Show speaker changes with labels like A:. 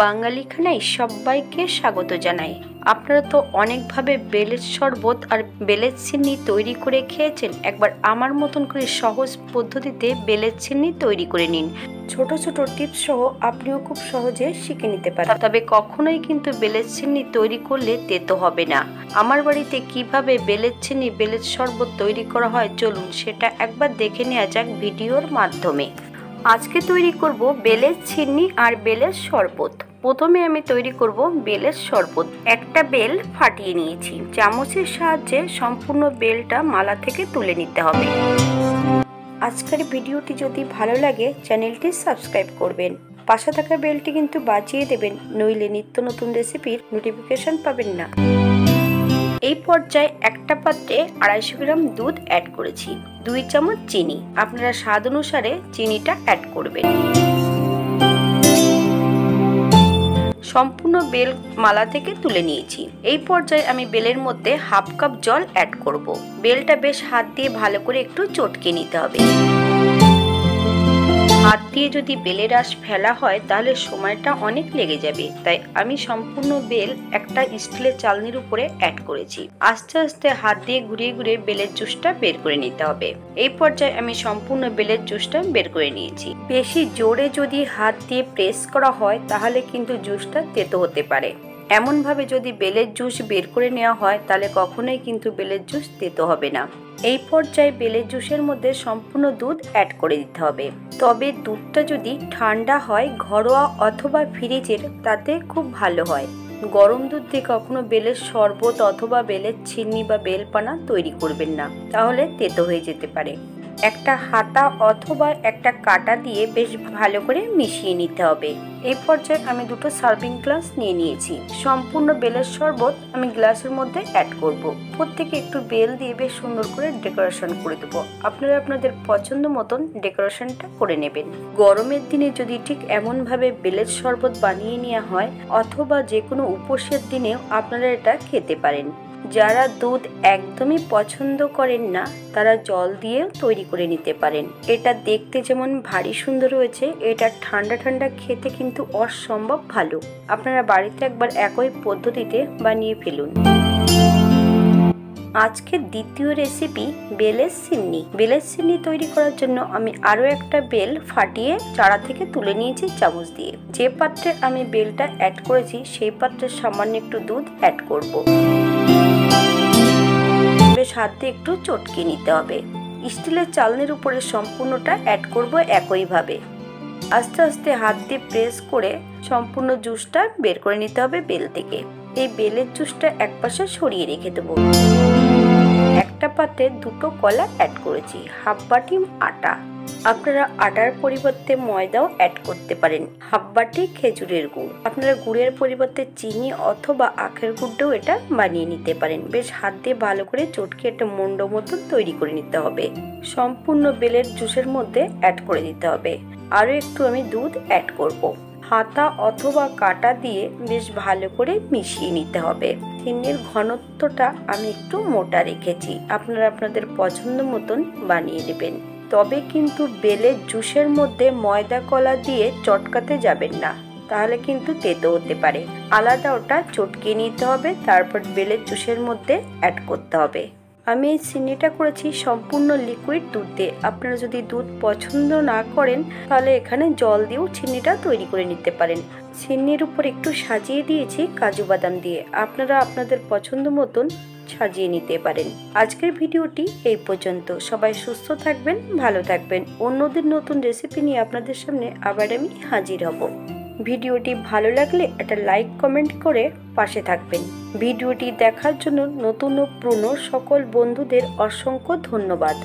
A: বাঙালি খানায় সবাইকে স্বাগত জানাই। আপনারা তো অনেকভাবে বেলের শরবত আর বেলের চিনি তৈরি করে খেয়েছেন। একবার আমার মতন করে সহজ পদ্ধতিতে বেলের চিনি তৈরি করে নিন। ছোট ছোট টিপস সহ আপনিও খুব সহজে শিখে নিতে পারেন। তবে কখনোই কিন্তু বেলের চিনি তৈরি করলে তেতো হবে না। আমার বাড়িতে কিভাবে বেলের চিনি বেলের শরবত তৈরি করা হয় চলুন সেটা একবার দেখে নেওয়া যাক ভিডিওর মাধ্যমে। আজকে তৈরি করব বেলের চিনি আর বেলের শরবত। প্রথমে আমি তৈরি করব বেলের শরবত। একটা বেল ফাটিয়ে নিয়েছি, চামচের সাহায্যে সম্পূর্ণ বেলটা মালা থেকে তুলে নিতে হবে। আজকের ভিডিওটি যদি ভালো লাগে চ্যানেলটি সাবস্ক্রাইব করবেন, পাশে থাকা বেলটি কিন্তু বাজিয়ে দেবেন, নইলে নিত্য নতুন রেসিপির নোটিফিকেশন পাবেন না। এই পর্যায়ে একটা পাত্রে 250 গ্রাম দুধ অ্যাড করেছি, 2 চামচ চিনি। আপনারা স্বাদ অনুসারে চিনিটা অ্যাড করবেন। সম্পূর্ণ বেল মালা থেকে তুলে নিয়েছি। এই পর্যায়ে আমি বেলের মধ্যে হাফ কাপ জল অ্যাড করব। বেলটা বেশ হাত দিয়ে ভালো করে একটু চটকে নিতে হবে। হাত দিয়ে যদি বেলের রস ফেলা হয় তাহলে সময়টা অনেক লেগে যাবে, তাই আমি সম্পূর্ণ বেল একটা স্টিলের চালনির উপরে অ্যাড করেছি। আস্তে আস্তে হাত দিয়ে ঘুরিয়ে ঘুরিয়ে বেলের জুসটা বের করে নিতে হবে। এই পর্যায়ে আমি সম্পূর্ণ বেলের জুসটা বের করে নিয়েছি। বেশি জোরে যদি হাত দিয়ে প্রেস করা হয় তাহলে কিন্তু জুসটা তেতো হতে পারে। এমনভাবে যদি বেলের জুস বের করে নেওয়া হয় তাহলে কখনোই কিন্তু বেলের জুস তেতো হবে না। এই পর্যায়ে বেলের জুসের মধ্যে সম্পূর্ণ দুধ অ্যাড করে দিতে হবে। তবে দুধটা যদি ঠান্ডা হয়, ঘরোয়া অথবা ফ্রিজের, তাতে খুব ভালো হয়। গরম দুধ দিয়ে কখনো বেলের শরবত অথবা বেলের চিনি বা বেলপানা তৈরি করবেন না, তাহলে তেতো হয়ে যেতে পারে। একটা হাতা অথবা একটা কাঁটা দিয়ে বেশ ভালো করে মিশিয়ে নিতে হবে। এই পর্যায়ে আমি দুটো সার্ভিং গ্লাস নিয়ে নিয়েছি। সম্পূর্ণ বেলের শরবত আমি গ্লাসের মধ্যে অ্যাড করব। প্রত্যেকে একটু বেল দিয়ে বেশ সুন্দর করে ডেকোরেশন করে দেবো। আপনারা আপনাদের পছন্দ মতন ডেকোরেশনটা করে নেবেন। গরমের দিনে যদি ঠিক এমনভাবে বেলের শরবত বানিয়ে নেওয়া হয়, অথবা যে কোনো উপোসের দিনেও আপনারা এটা খেতে পারেন। যারা দুধ একদমই পছন্দ করেন না তারা জল দিয়েও তৈরি করে নিতে পারেন। এটা দেখতে যেমন ভারী সুন্দর হয়েছে, এটা ঠান্ডা ঠান্ডা খেতে কিন্তু অসম্ভব ভালো। আপনারা বাড়িতে একবার একই পদ্ধতিতে বানিয়ে ফেলুন। আজকের দ্বিতীয় রেসিপি বেলের চিনি। বেলের চিনি তৈরি করার জন্য আমি আরো একটা বেল ফাটিয়ে চারা থেকে তুলে নিয়েছি চামচ দিয়ে। যে পাত্রে আমি বেলটা অ্যাড করেছি সেই পাত্রে সামান্য একটু দুধ অ্যাড করব। বেশ হাত দিয়ে একটু চটকে নিতে হবে। স্টিলের চালনির উপরে সম্পূর্ণটা অ্যাড করব একইভাবে। আস্তে আস্তে হাত দিয়ে প্রেস করে সম্পূর্ণ জুসটা বের করে নিতে হবে বেল থেকে। এই বেলের জুসটা একপাশে সরিয়ে রেখে দেবো। একটা পাত্রে দুটো কলা অ্যাড করেছি, হাফ বাটি আটা। আপনারা আটার পরিবর্তে ময়দাও অ্যাড করতে পারেন। হাফ বাটি খেজুরের গুড়। আপনারা গুড়ের পরিবর্তে চিনি অথবা আখের গুড়টাও এটা বানিয়ে নিতে পারেন। বেশ হাত দিয়ে ভালো করে চটকে একটা মন্ড মতন তৈরি করে নিতে হবে। সম্পূর্ণ বেলের জুসের মধ্যে অ্যাড করে দিতে হবে। আরো একটু আমি দুধ অ্যাড করব। হাতা অথবা কাঁটা দিয়ে বেশ ভালো করে মিশিয়ে নিতে হবে। চিনির ঘনত্বটা আমি একটু মোটা রেখেছি, আপনারা আপনাদের পছন্দ মতন বানিয়ে নেবেন। তবে কিন্তু বেলের জুসের মধ্যে ময়দা কলা দিয়ে চটকাতে যাবেন না, তাহলে কিন্তু তেতো হতে পারে। আলাদা ওটা চটকে নিতে হবে, তারপর বেলের জুসের মধ্যে অ্যাড করতে হবে। আমি এই চিনিটা করেছি সম্পূর্ণ লিকুইড দুধ দিয়ে। আপনারা যদি দুধ পছন্দ না করেন তাহলে এখানে জল দিয়েও চিনিটা তৈরি করে নিতে পারেন। চিনির উপর একটু সাজিয়ে দিয়েছি কাজু বাদাম দিয়ে, আপনারা আপনাদের পছন্দ মতন সাজিয়ে নিতে পারেন। আজকের ভিডিওটি এই পর্যন্ত। সবাই সুস্থ থাকবেন, ভালো থাকবেন। অন্যদের নতুন রেসিপি নিয়ে আপনাদের সামনে আবার আমি হাজির হব। ভিডিওটি ভালো লাগলে একটা লাইক কমেন্ট করে পাশে থাকবেন। ভিডিওটি দেখার জন্য নতুন ও পুরনো সকল বন্ধুদের অসংখ্য ধন্যবাদ।